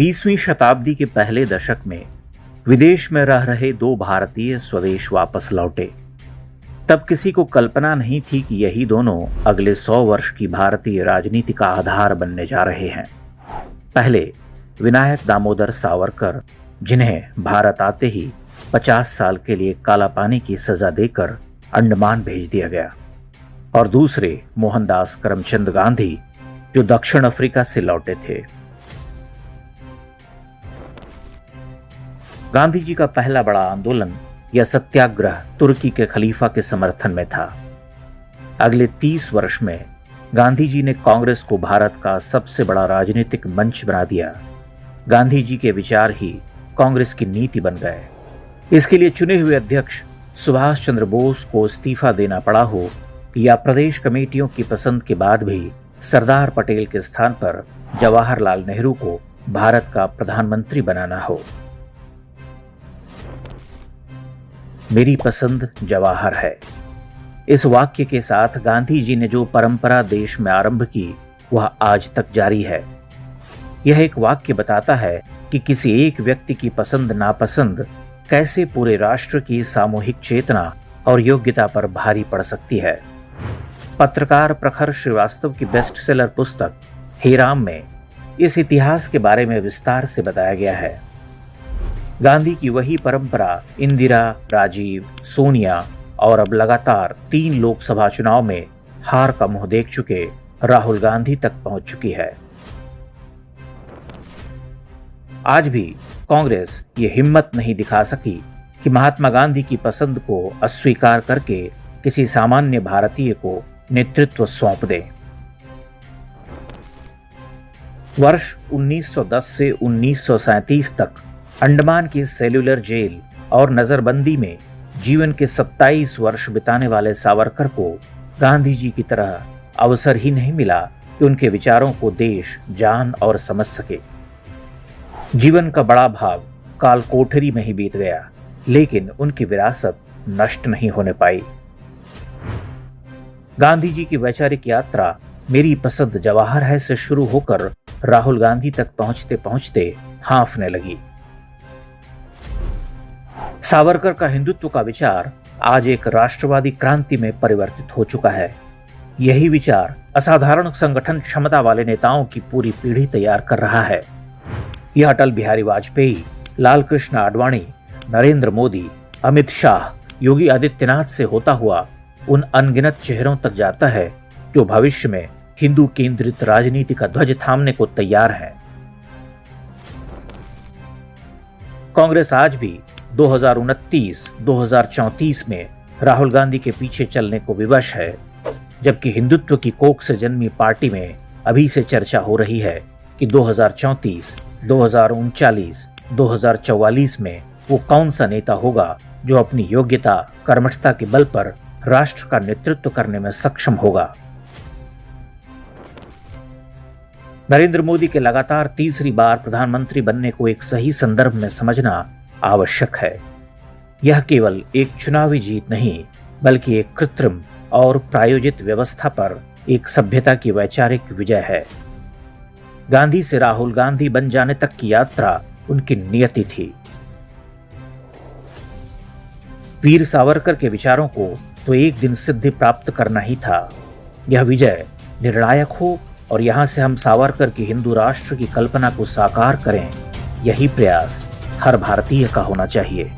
20वीं शताब्दी के पहले दशक में विदेश में रह रहे दो भारतीय स्वदेश वापस लौटे। तब किसी को कल्पना नहीं थी कि यही दोनों अगले 100 वर्ष की भारतीय राजनीति का आधार बनने जा रहे हैं। पहले विनायक दामोदर सावरकर, जिन्हें भारत आते ही 50 साल के लिए काला पानी की सजा देकर अंडमान भेज दिया गया, और दूसरे मोहनदास करमचंद गांधी, जो दक्षिण अफ्रीका से लौटे थे। गांधी जी का पहला बड़ा आंदोलन या सत्याग्रह तुर्की के खलीफा के समर्थन में था। अगले 30 वर्ष में गांधी जी ने कांग्रेस को भारत का सबसे बड़ा राजनीतिक मंच बना दिया। गांधी जी के विचार ही कांग्रेस की नीति बन गए। इसके लिए चुने हुए अध्यक्ष सुभाष चंद्र बोस को इस्तीफा देना पड़ा हो या प्रदेश कमेटियों की पसंद के बाद भी सरदार पटेल के स्थान पर जवाहरलाल नेहरू को भारत का प्रधानमंत्री बनाना हो। मेरी पसंद जवाहर है। इस वाक्य के साथ गांधी जी ने जो परंपरा देश में आरंभ की, वह आज तक जारी है। यह एक वाक्य बताता है कि किसी एक व्यक्ति की पसंद नापसंद कैसे पूरे राष्ट्र की सामूहिक चेतना और योग्यता पर भारी पड़ सकती है। पत्रकार प्रखर श्रीवास्तव की बेस्ट सेलर पुस्तक हे राम में इस इतिहास के बारे में विस्तार से बताया गया है। गांधी की वही परंपरा इंदिरा, राजीव, सोनिया और अब लगातार 3 लोकसभा चुनाव में हार का मुंह देख चुके राहुल गांधी तक पहुंच चुकी है। आज भी कांग्रेस ये हिम्मत नहीं दिखा सकी कि महात्मा गांधी की पसंद को अस्वीकार करके किसी सामान्य भारतीय को नेतृत्व सौंप दे। वर्ष 1910 से 1937 तक अंडमान की सेल्यूलर जेल और नजरबंदी में जीवन के 27 वर्ष बिताने वाले सावरकर को गांधी जी की तरह अवसर ही नहीं मिला कि उनके विचारों को देश जान और समझ सके। जीवन का बड़ा भाग काल कोठरी में ही बीत गया, लेकिन उनकी विरासत नष्ट नहीं होने पाई। गांधी जी की वैचारिक यात्रा मेरी पसंद जवाहर है से शुरू होकर राहुल गांधी तक पहुंचते पहुंचते हांफने लगी। सावरकर का हिंदुत्व का विचार आज एक राष्ट्रवादी क्रांति में परिवर्तित हो चुका है। यही विचार असाधारण संगठन क्षमता वाले नेताओं की पूरी पीढ़ी तैयार कर रहा है। यह अटल बिहारी वाजपेयी, लाल कृष्ण आडवाणी, नरेंद्र मोदी, अमित शाह, योगी आदित्यनाथ से होता हुआ उन अनगिनत चेहरों तक जाता है जो भविष्य में हिंदू केंद्रित राजनीति का ध्वज थामने को तैयार हैं। कांग्रेस आज भी 2029-2034 में राहुल गांधी के पीछे चलने को विवश है, जबकि हिंदुत्व की कोख से जन्मी पार्टी में अभी से चर्चा हो रही है कि 2034, 2039, 2044 में वो कौन सा नेता होगा जो अपनी योग्यता, कर्मठता के बल पर राष्ट्र का नेतृत्व करने में सक्षम होगा। नरेंद्र मोदी के लगातार तीसरी बार प्रधानमंत्री बनने को एक सही संदर्भ में समझना आवश्यक है। यह केवल एक चुनावी जीत नहीं, बल्कि एक कृत्रिम और प्रायोजित व्यवस्था पर एक सभ्यता की वैचारिक विजय है। गांधी से राहुल गांधी बन जाने तक की यात्रा उनकी नियति थी। वीर सावरकर के विचारों को तो एक दिन सिद्धि प्राप्त करना ही था। यह विजय निर्णायक हो और यहां से हम सावरकर की हिंदू राष्ट्र की कल्पना को साकार करें, यही प्रयास हर भारतीय का होना चाहिए।